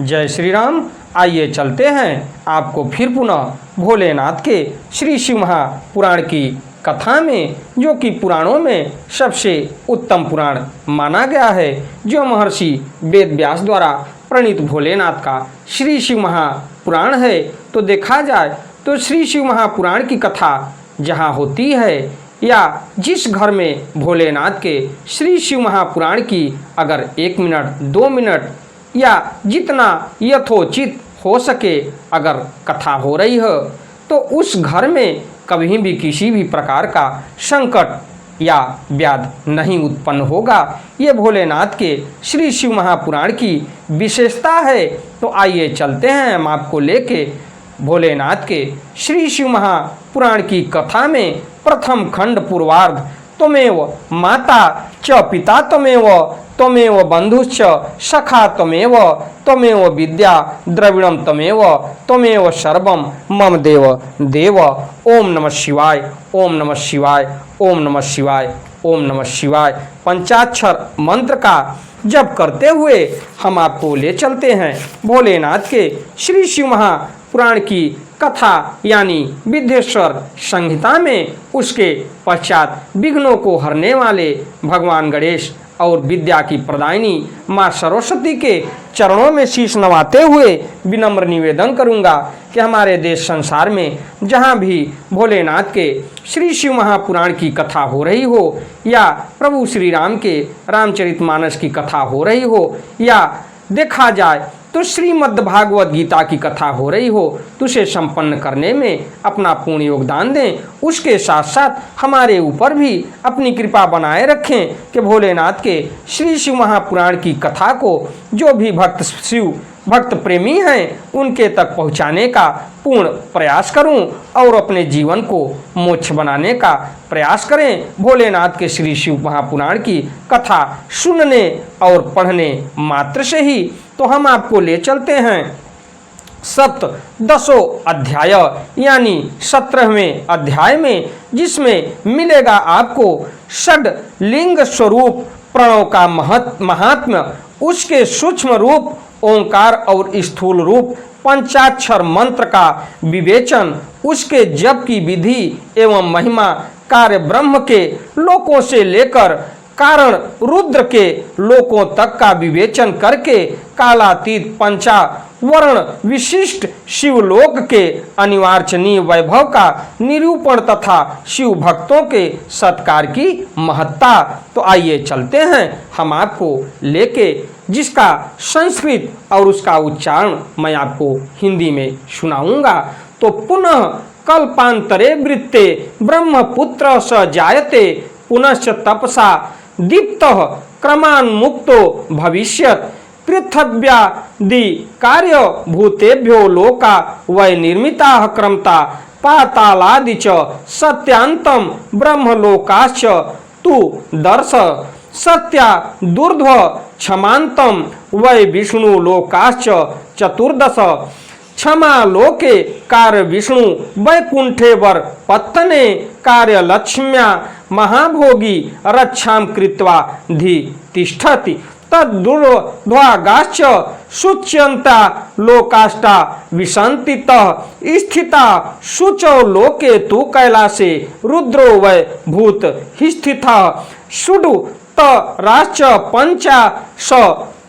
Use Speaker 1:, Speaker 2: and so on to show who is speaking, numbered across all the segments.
Speaker 1: जय श्री राम। आइए चलते हैं आपको फिर पुनः भोलेनाथ के श्री शिव महापुराण की कथा में, जो कि पुराणों में सबसे उत्तम पुराण माना गया है, जो महर्षि वेद व्यास द्वारा प्रणीत भोलेनाथ का श्री शिव महापुराण है। तो देखा जाए तो श्री शिव महापुराण की कथा जहाँ होती है या जिस घर में भोलेनाथ के श्री शिव महापुराण की अगर 1 मिनट 2 मिनट या जितना यथोचित हो सके अगर कथा हो रही है, तो उस घर में कभी भी किसी भी प्रकार का संकट या व्याध नहीं उत्पन्न होगा। ये भोलेनाथ के श्री शिव महापुराण की विशेषता है। तो आइए चलते हैं हम आपको लेके भोलेनाथ के श्री शिव महापुराण की कथा में। प्रथम खंड पूर्वार्ध। त्वमेव माता च पिता त्वमेव बंधुश्च सखा त्वमेव विद्या द्रविणम त्वमेव सर्वम मम देव देव। ओम नमः शिवाय, ओम नमः शिवाय, ओम नमः शिवाय, ओम नमः शिवाय। पंचाक्षर मंत्र का जप करते हुए हम आपको ले चलते हैं भोलेनाथ के श्री शिव महापुराण की कथा यानी विद्येश्वर संहिता में। उसके पश्चात विघ्नों को हरने वाले भगवान गणेश और विद्या की प्रदायिनी माँ सरस्वती के चरणों में शीश नवाते हुए विनम्र निवेदन करूंगा कि हमारे देश संसार में जहाँ भी भोलेनाथ के श्री शिव महापुराण की कथा हो रही हो, या प्रभु श्री राम के रामचरितमानस की कथा हो रही हो, या देखा जाए तो श्रीमद् भागवत गीता की कथा हो रही हो, तो उसे संपन्न करने में अपना पूर्ण योगदान दें। उसके साथ साथ हमारे ऊपर भी अपनी कृपा बनाए रखें कि भोलेनाथ के श्री शिव महापुराण की कथा को जो भी भक्त प्रेमी हैं उनके तक पहुंचाने का पूर्ण प्रयास करूं और अपने जीवन को मोक्ष बनाने का प्रयास करें। भोलेनाथ के श्री शिव महापुराण की कथा सुनने और पढ़ने मात्र से ही तो हम आपको ले चलते हैं 10 अध्याय यानी 17वें अध्याय में, जिसमें मिलेगा आपको षड लिंग स्वरूप प्रणव का महात्म्य, उसके सूक्ष्म रूप ओंकार और स्थूल रूप पंचाक्षर मंत्र का विवेचन, उसके जप की विधि एवं महिमा, कार्य ब्रह्म के लोकों से लेकर कारण रुद्र के लोकों तक का विवेचन करके कालातीत पंचावर्ण विशिष्ट शिवलोक के अनिवार्चनीय वैभव का निरूपण तथा शिव भक्तों के सत्कार की महत्ता। तो आइए चलते हैं हम आपको लेके, जिसका संस्कृत और उसका उच्चारण मैं आपको हिंदी में सुनाऊंगा। तो पुनः कल्पांतरे वृत्ते ब्रह्मपुत्र स जायते पुनश्च तपसा दीप्तः क्रमान्मुक्तो भविष्यत् पृथ्व्यादि कार्य भूतेभ्यो लोका वै निर्मिताः क्रमता पातालादि च सत्यांतं ब्रह्मलोकाश्च तु दर्श सत्या दूर्ध्व क्षमान्तं वै विष्णुलोकाश्च चतुर्दश क्षमा लोके कार्य विष्णु वैकुंठे वर पत्तने कार्य लक्ष्म्या महाभोगी रक्षां कृत्वा धि तिष्ठति तद्दुर्ध्वागाश्च शुच्यन्ता लोकाष्टा विसन्तितः स्थिता शुचौ लोके तु कैलासे रुद्रो वै भूत स्थितः शुडु राश्च पंचाश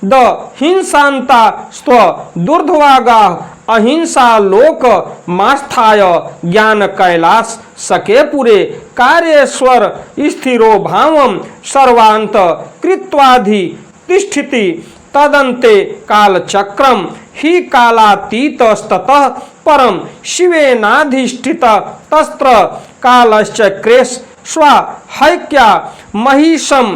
Speaker 1: द हिंसांता स्व दुर्ध्वागा अहिंसा लोक मास्थाय ज्ञान कैलास सके पुरे कार्येश्वर स्थिरो भावम सर्वांत कृत्वाधि तिष्ठति तदन्ते कालचक्रम ही कालातीतस्ततः परम शिवेनाधिष्ठित तस्त्र कालश्चक्रेश स्वाहैक्या महिषम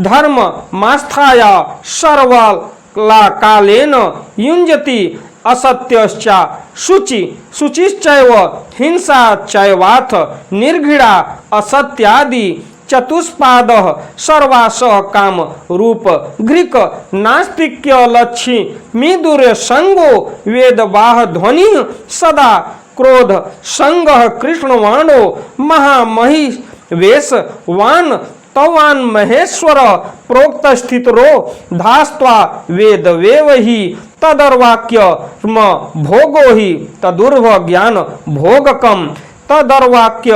Speaker 1: धर्म मास्थाया सर्वला कालेन युञ्जति असत्यश्चा शुचिश्चैव हिंसा चैवाथ निर्घृणा असत्यादि चतुष्पादः सर्वासः काम रूप घृक नास्तिक्य लक्ष्मी दूर संगो वेदवाह ध्वनि सदा क्रोध संगः कृष्णवाणो महामही वेशवान तवान महेश्वर प्रोक्त स्थितरो धास्त्वा वेद वेव ही तदर्वाक्य भोगो ही तदुर्भ ज्ञान भोगकम, तदर्वाक्य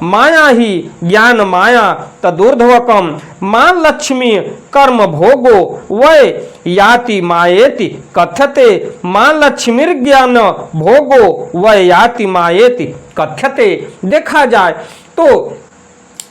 Speaker 1: माया ही ज्ञान माया तदुर्ध्वकम, मां लक्ष्मी कर्म भोगो वै याति मायेति कथ्यते, मां लक्ष्मीर्ज्ञान भोगो वै याति मायेति कथ्यते। देखा जाए तो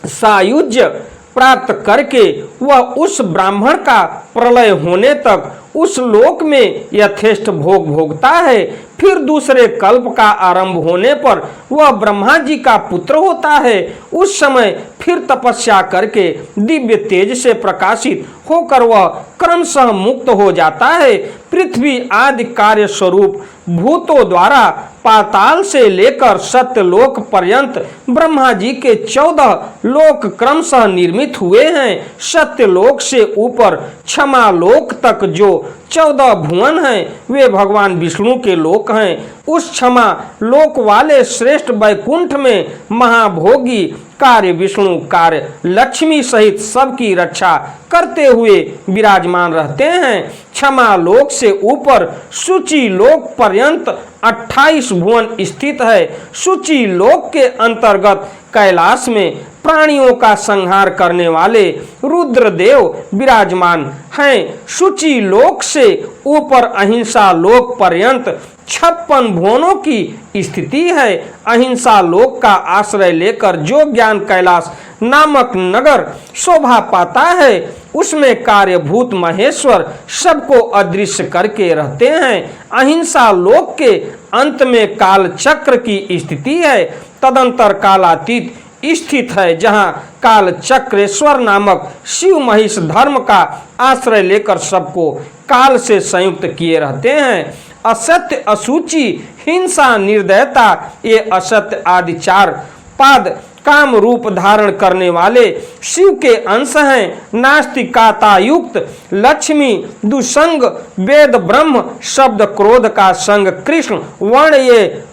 Speaker 1: सायुज्य प्राप्त करके वह उस ब्राह्मण का प्रलय होने तक उस लोक में यथेष्ट भोग भोगता है। फिर दूसरे कल्प का आरंभ होने पर वह ब्रह्मा जी का पुत्र होता है। उस समय फिर तपस्या करके दिव्य तेज से प्रकाशित होकर वह क्रमशः मुक्त हो जाता है। पृथ्वी आदि कार्य स्वरूप भूतों द्वारा पाताल से लेकर सत्यलोक पर्यंत ब्रह्मा जी के 14 लोक क्रमशः निर्मित हुए हैं। सत्यलोक से ऊपर क्षमा लोक तक जो 14 भुवन हैं वे भगवान विष्णु के लोक हैं। उस क्षमा लोक वाले श्रेष्ठ वैकुंठ में महाभोगी कार्य विष्णु कार्य लक्ष्मी सहित सबकी रक्षा करते हुए विराजमान रहते हैं। क्षमा लोक से ऊपर सूची लोक पर्यंत 28 भुवन स्थित है। सूची लोक के अंतर्गत कैलाश में प्राणियों का संहार करने वाले रुद्रदेव विराजमान हैं। सूची लोक से ऊपर अहिंसा लोक पर्यंत 56 भुवनों की स्थिति है। अहिंसा लोक का आश्रय लेकर जो ज्ञान कैलाश नामक नगर शोभा पाता है उसमें कार्यभूत महेश्वर सबको अदृश्य करके रहते हैं। अहिंसा लोक के अंत में काल चक्र की स्थिति है। तदंतर कालातीत स्थित है जहाँ काल चक्रेश्वर नामक शिव महिष धर्म का आश्रय लेकर सबको काल से संयुक्त किए रहते हैं। असत्य असूचि हिंसा निर्दयता ये असत्य आदि 4 पाद काम रूप धारण करने वाले शिव के अंश हैं। नास्तिकता युक्त लक्ष्मी दुसंग वेद ब्रह्म शब्द क्रोध का संग कृष्ण वर्ण ये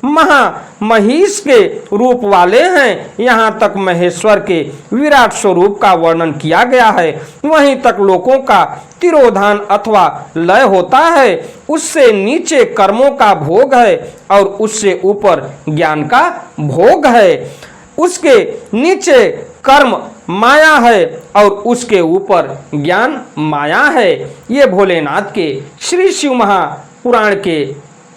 Speaker 1: महिष के रूप वाले हैं। यहाँ तक महेश्वर के विराट स्वरूप का वर्णन किया गया है। वहीं तक लोकों का तिरोधान अथवा लय होता है। उससे नीचे कर्मों का भोग है और उससे ऊपर ज्ञान का भोग है। उसके नीचे कर्म माया है और उसके ऊपर ज्ञान माया है। ये भोलेनाथ के श्री शिव महापुराण के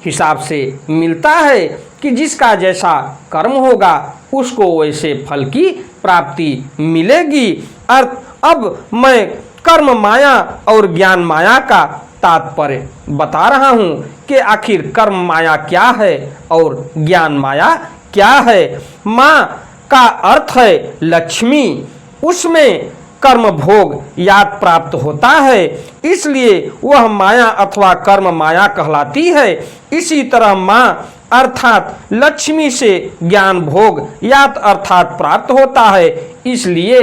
Speaker 1: हिसाब से मिलता है कि जिसका जैसा कर्म होगा उसको वैसे फल की प्राप्ति मिलेगी। अब मैं कर्म माया और ज्ञान माया का तात्पर्य बता रहा हूँ कि आखिर कर्म माया क्या है और ज्ञान माया क्या है। माँ का अर्थ है लक्ष्मी, उसमें कर्म भोग याद प्राप्त होता है इसलिए वह माया अथवा कर्म माया कहलाती है। इसी तरह माँ अर्थात लक्ष्मी से ज्ञान भोग याद अर्थात प्राप्त होता है इसलिए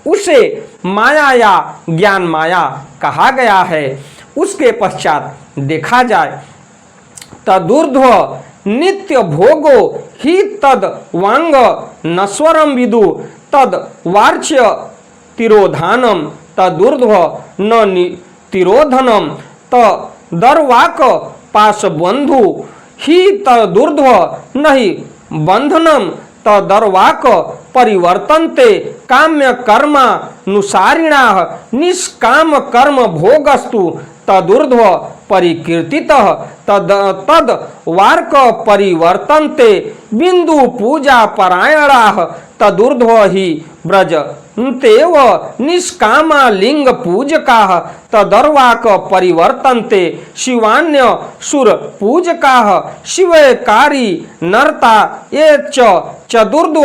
Speaker 1: उसे माया या ज्ञान माया कहा गया है। उसके पश्चात देखा जाए तदूर्ध्व नित्य भोगो ही तद वांग नस्वरम विदु तद वार्च्य तिरोधानम तदूर्ध्व न तिरोधनम तदर्वाक पाशबंधु ही तदूर्ध्व नहि बंधनम तदर्वाक परिवर्तन्ते काम्य कर्मानुसारिणा निष्काम कर्म भोगस्तु तदूर्ध्व परिकीर्तितः तद वार्क परिवर्तन्ते बिंदु पूजा परायणाः तदूर्ध्व ही व्रजन्तेव निष्कामा लिंग पूजकाः तदर्वाक परिवर्तन्ते शिवान्य सुर पूजकाः शिवकारी नरता ये चतुर्ध्व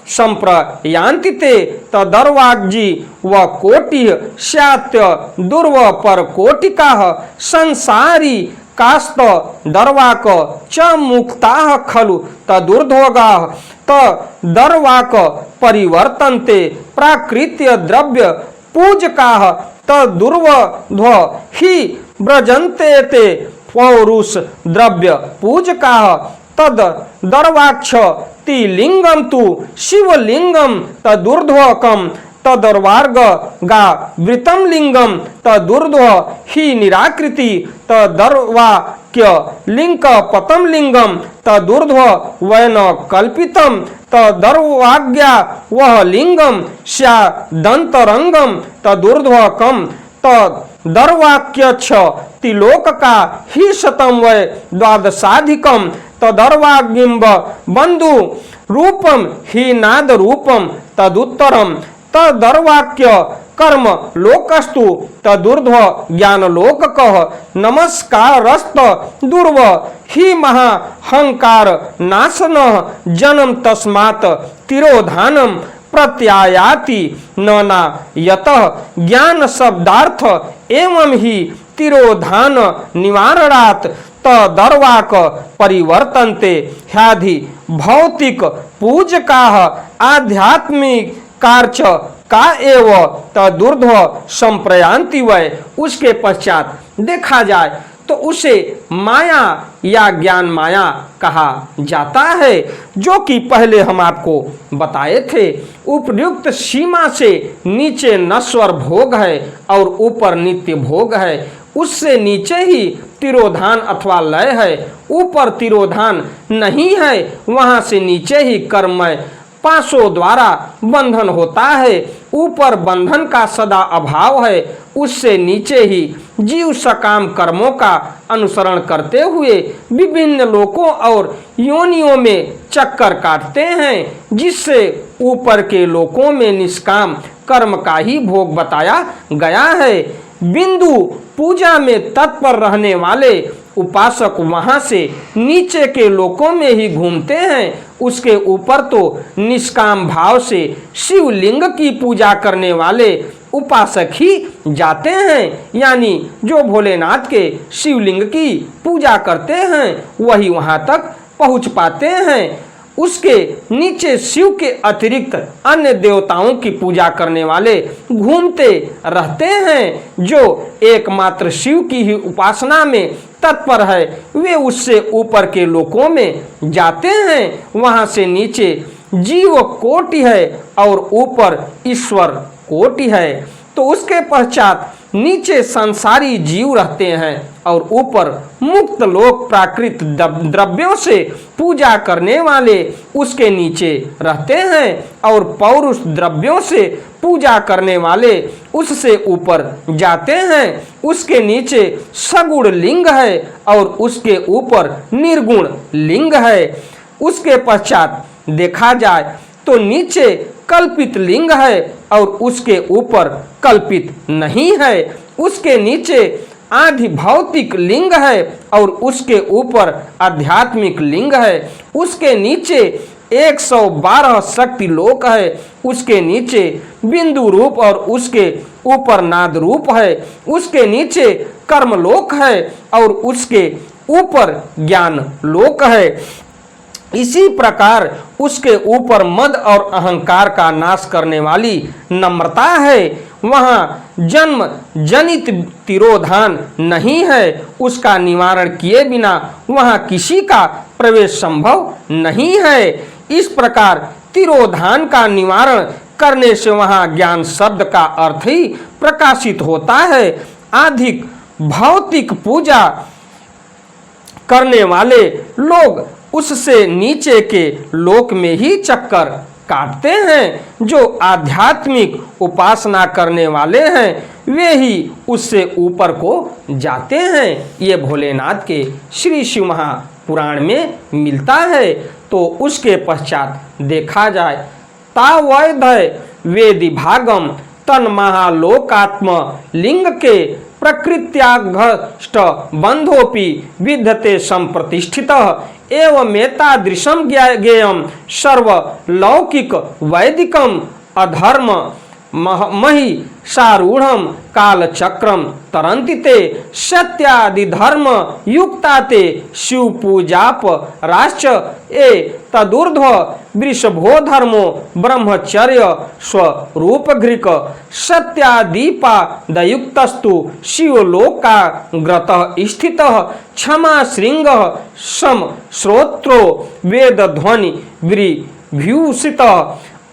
Speaker 1: संप्रयान्ति ते तदर्वाग्जी व कोटि स्यात्य दुर्व पर कोटिकाः संसारी कास्त दर्वाक च मुक्ताः खलु तदूर्ध्वगाः तदर्वाक परिवर्तन्ते प्राकृत्य द्रव्य पूजकाः तदूर्ध्व हि व्रजन्ते ते पौरुष द्रव्य पूजकाः तदर्वाक्ष तिलिंगम तु शिवलिंगम तदूर्ध्वकम तदर्वार्ग गा वृतम लिंगम तदूर्ध्व ही निराकृति तदर्वाक्य लिंग पतम लिंगम तदूर्ध्व वैन कल्पितम तदर्वाज्ञा वह लिंगम स्यादंतरंगम तदूर्ध्व कम तदर्वाक्य तिलोक का ही शतम वै द्वादशाधिकम तदर्वागिंब बंधु रूपम ही नाद रूपम तदुत्तरम तदर्वाक्य कर्म लोकस्तु तदूर्ध्व ज्ञान लोक कह नमस्कारस्त दुर्व ही महाहंकार नाशन जन्म तस्मात् तिरोधानम प्रत्यायाति नाना यतः ज्ञान शब्दार्थ एवं ही तिरोधान निवारणात् तदर्वाक परिवर्तन्ते ह्याधि भौतिक पूजकाः आध्यात्मिक कार्च का एव तदूर्ध्व संप्रयांति वै। उसके पश्चात देखा जाए तो उसे माया या ज्ञान माया कहा जाता है, जो कि पहले हम आपको बताए थे। उपयुक्त सीमा से नीचे नश्वर भोग है और ऊपर नित्य भोग है। उससे नीचे ही तिरोधान अथवा लय है, ऊपर तिरोधान नहीं है। वहां से नीचे ही कर्ममय पाशों द्वारा बंधन होता है, ऊपर बंधन का सदा अभाव है। उससे नीचे ही जीव सकाम कर्मों का अनुसरण करते हुए विभिन्न लोकों और योनियों में चक्कर काटते हैं, जिससे ऊपर के लोकों में निष्काम कर्म का ही भोग बताया गया है। बिंदु पूजा में तत्पर रहने वाले उपासक वहां से नीचे के लोकों में ही घूमते हैं। उसके ऊपर तो निष्काम भाव से शिवलिंग की पूजा करने वाले उपासक ही जाते हैं, यानी जो भोलेनाथ के शिवलिंग की पूजा करते हैं वही वहां तक पहुंच पाते हैं। उसके नीचे शिव के अतिरिक्त अन्य देवताओं की पूजा करने वाले घूमते रहते हैं। जो एकमात्र शिव की ही उपासना में तत्पर है, वे उससे ऊपर के लोकों में जाते हैं। वहां से नीचे जीव कोटि है और ऊपर ईश्वर कोटि है। तो उसके पश्चात नीचे संसारी जीव रहते हैं और ऊपर मुक्त लोक प्राकृत द्रव्यों से पूजा करने वाले उसके नीचे रहते हैं और पौरुष द्रव्यों से पूजा करने वाले उससे ऊपर जाते हैं। उसके नीचे सगुण लिंग है और उसके ऊपर निर्गुण लिंग है। उसके पश्चात देखा जाए तो नीचे कल्पित लिंग है और उसके ऊपर कल्पित नहीं है। उसके नीचे आधि भौतिक लिंग है और उसके ऊपर आध्यात्मिक लिंग है। उसके नीचे 112 शक्ति लोक है। उसके नीचे बिंदु रूप और उसके ऊपर नाद रूप है। उसके नीचे कर्म लोक है और उसके ऊपर ज्ञान लोक है। इसी प्रकार उसके ऊपर मद और अहंकार का नाश करने वाली नम्रता है। वहाँ जन्म जनित तिरोधान नहीं है। उसका निवारण किए बिना वहाँ किसी का प्रवेश संभव नहीं है। इस प्रकार तिरोधान का निवारण करने से वहाँ ज्ञान शब्द का अर्थ ही प्रकाशित होता है। अधिक भौतिक पूजा करने वाले लोग उससे नीचे के लोक में ही चक्कर काटते हैं। जो आध्यात्मिक उपासना करने वाले हैं वे ही उससे ऊपर को जाते हैं। ये भोलेनाथ के श्री शिव महापुराण में मिलता है। तो उसके पश्चात देखा जाए तावैधय वेदि भागम तन महालोकात्म लिंग के प्रकृत्याघष्ट बंधोपि विद्यते संप्रतिष्ठित एवं एतादृशं ज्ञेयं सर्वलौकिक वैदिकम अधर्म महिषारूढ़ं कालचक्रं तरन्ति ते सत्यादि धर्म युक्ता ते शिव पूजाप राश्च ए तदूर्ध्व वृषभो धर्मो ब्रह्मचर्य स्वरूप घृक सत्यादीपादयुक्तस्तु शिवलोकाग्रतः स्थितः क्षमा श्रृंग सम श्रोत्रो वेद ध्वनि विभूषित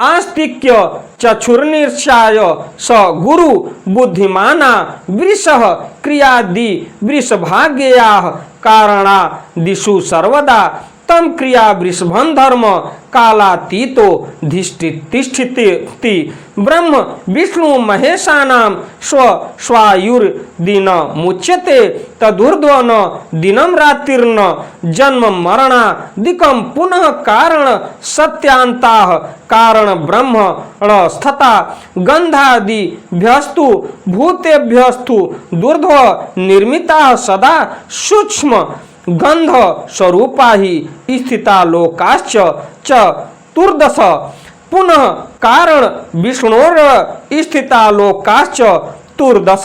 Speaker 1: आस्तिक्य चक्षुर्निर्षाय स गुरु बुद्धिमाना वृषः क्रियादि वृषभाग्याः कारणा दिशु सर्वदा तम क्रिया वृषभं धर्म कालातीतो तिष्ठति ब्रह्म विष्णु महेशानां स्वायुर्दिन मुच्यते तदूर्ध्व न दिनं रात्रिर्न जन्म मरणादिकं पुनः कारण सत्यांताः कारण ब्रह्मण स्थता गंधादिभ्यस्तु भूतेभ्यस्तु दूर्ध्व निर्मिताः सदा सूक्ष्म गंध स्वरूपा ही स्थिता लोकाश्च चतुर्दश पुनः कारण विष्णोर स्थिता लोकाश्च तुर्दश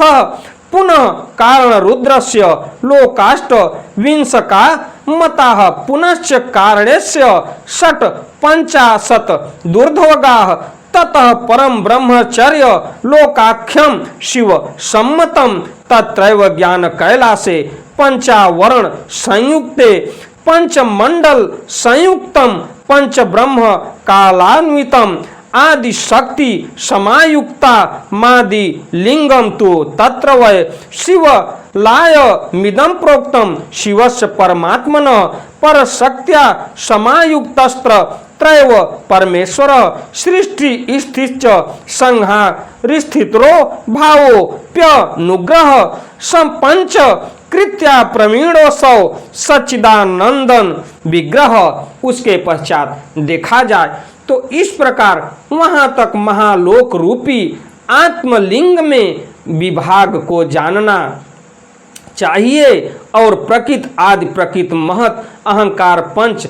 Speaker 1: पुनः कारण रुद्रस्य लोकाष्ट विंशका मताः पुनश्च कारणस्य षट् पंचाशत् दूर्ध्वगाः ततः परम ब्रह्मचर्य लोकाख्यम शिव सम्मतम तत्रैव ज्ञान कैलासे पंचावरण संयुक्ते पंचमंडल संयुक्तम पंच ब्रह्म कालान्वितम आदि शक्ति समायुक्ता मादि लिंगम तो तत्र वै शिव लाय मिदं प्रोक्तम शिवस्य परमात्मन पर शक्त्या समायुक्तस्त्र त्रैव परमेश्वर सृष्टि स्थित संहार स्थितो भावो प्यनुग्रह संपंच कृत्या प्रवीणोसौ सच्चिदानंदन विग्रह। उसके पश्चात देखा जाए तो इस प्रकार वहां तक महालोक रूपी आत्मलिंग में विभाग को जानना चाहिए और प्रकृत आदि प्रकृत महत अहंकार पंच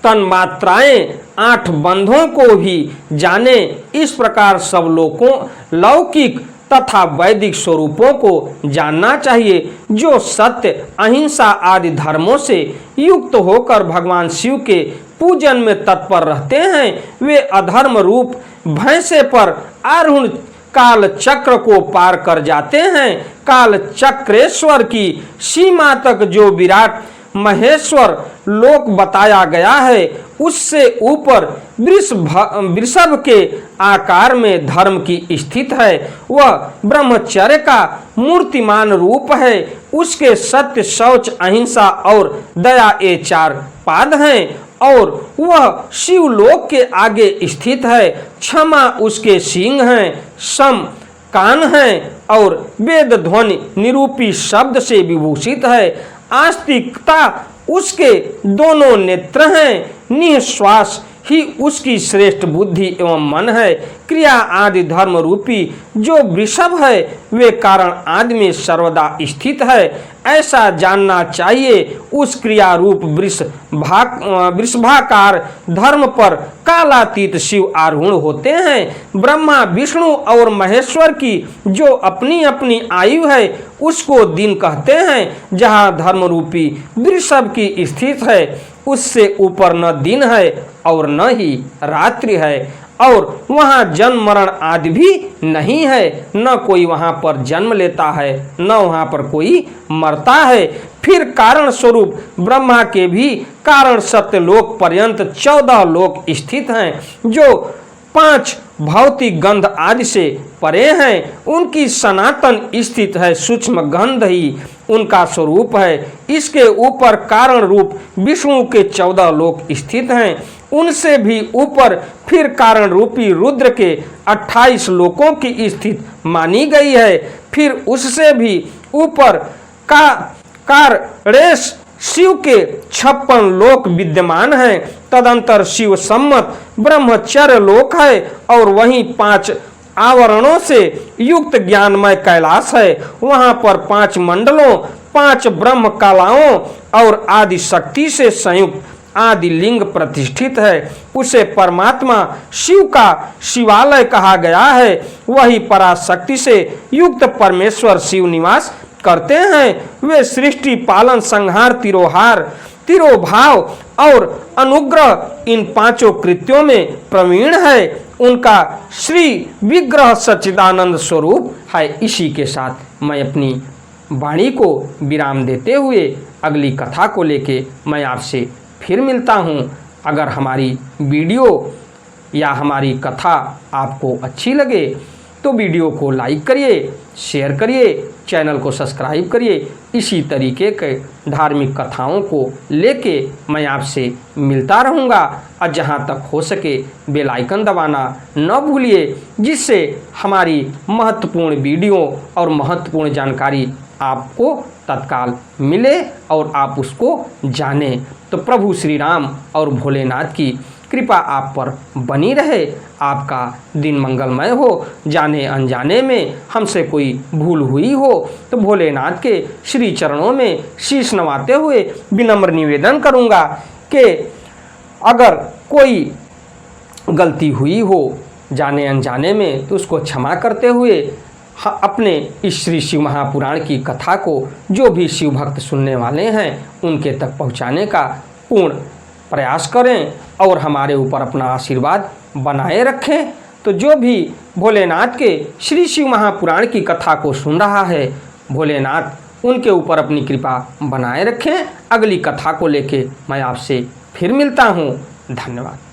Speaker 1: तन्मात्राएं 8 बंधों को भी जाने। इस प्रकार सब लोकों लौकिक तथा वैदिक स्वरूपों को जानना चाहिए जो सत्य अहिंसा आदि धर्मों से युक्त होकर भगवान शिव के पूजन में तत्पर रहते हैं। वे अधर्म रूप भैंसे पर आरूढ़ काल चक्र को पार कर जाते हैं। काल चक्रेश्वर की सीमा तक जो विराट महेश्वर लोक बताया गया है उससे ऊपर वृषभ के आकार में धर्म की स्थित है। वह ब्रह्मचर्य का मूर्तिमान रूप है। उसके सत्य शौच अहिंसा और दया ये 4 पाद हैं और वह शिवलोक के आगे स्थित है। क्षमा उसके सींग हैं, सम कान हैं और वेद ध्वनि निरूपी शब्द से विभूषित है। आस्तिकता उसके दोनों नेत्र हैं। निःश्वास ही उसकी श्रेष्ठ बुद्धि एवं मन है। क्रिया आदि धर्म रूपी जो वृषभ है वे कारण आदि में सर्वदा स्थित है। ऐसा जानना चाहिए। उस क्रिया रूप वृषभाकार धर्म पर कालातीत शिव आरूढ़ होते हैं। ब्रह्मा विष्णु और महेश्वर की जो अपनी अपनी आयु है उसको दिन कहते हैं। जहाँ धर्म रूपी वृषभ की स्थित है उससे ऊपर न दिन है और न ही रात्रि है और वहाँ जन्म मरण आदि भी नहीं है। न कोई वहाँ पर जन्म लेता है न वहाँ पर कोई मरता है। फिर कारण स्वरूप ब्रह्मा के भी कारण सत्यलोक पर्यंत 14 लोक स्थित हैं जो 5 भौतिक गंध आदि से परे हैं। उनकी सनातन स्थित है। सूक्ष्म गंध ही उनका स्वरूप है। इसके ऊपर कारण रूप विष्णु के 14 लोक स्थित हैं। उनसे भी ऊपर फिर कारण रूपी रुद्र के 28 लोकों की स्थित मानी गई है। फिर उससे भी ऊपर कारेश शिव के 56 लोक विद्यमान हैं। तदंतर शिव सम्मत ब्रह्मचर्य लोक है और वहीं 5 आवरणों से युक्त ज्ञानमय कैलाश है। वहां पर 5 मंडलों 5 ब्रह्म कलाओं और आदि शक्ति से संयुक्त आदि लिंग प्रतिष्ठित है। उसे परमात्मा शिव का शिवालय कहा गया है। वही पराशक्ति से युक्त परमेश्वर शिव निवास करते हैं। वे सृष्टि पालन संहार तिरोभाव और अनुग्रह इन 5 कृत्यों में प्रवीण है। उनका श्री विग्रह सच्चिदानंद स्वरूप है। इसी के साथ मैं अपनी वाणी को विराम देते हुए अगली कथा को लेके मैं आपसे फिर मिलता हूँ। अगर हमारी वीडियो या हमारी कथा आपको अच्छी लगे तो वीडियो को लाइक करिए, शेयर करिए, चैनल को सब्सक्राइब करिए। इसी तरीके के धार्मिक कथाओं को लेके मैं आपसे मिलता रहूँगा और जहाँ तक हो सके बेल आइकन दबाना न भूलिए, जिससे हमारी महत्वपूर्ण वीडियो और महत्वपूर्ण जानकारी आपको तत्काल मिले और आप उसको जानें। तो प्रभु श्री राम और भोलेनाथ की कृपा आप पर बनी रहे। आपका दिन मंगलमय हो। जाने अनजाने में हमसे कोई भूल हुई हो तो भोलेनाथ के श्री चरणों में शीश नवाते हुए विनम्र निवेदन करूँगा कि अगर कोई गलती हुई हो जाने अनजाने में तो उसको क्षमा करते हुए अपने इस श्री शिव महापुराण की कथा को जो भी शिव भक्त सुनने वाले हैं उनके तक पहुँचाने का पूर्ण प्रयास करें और हमारे ऊपर अपना आशीर्वाद बनाए रखें। तो जो भी भोलेनाथ के श्री शिव महापुराण की कथा को सुन रहा है, भोलेनाथ उनके ऊपर अपनी कृपा बनाए रखें। अगली कथा को लेके मैं आपसे फिर मिलता हूँ। धन्यवाद।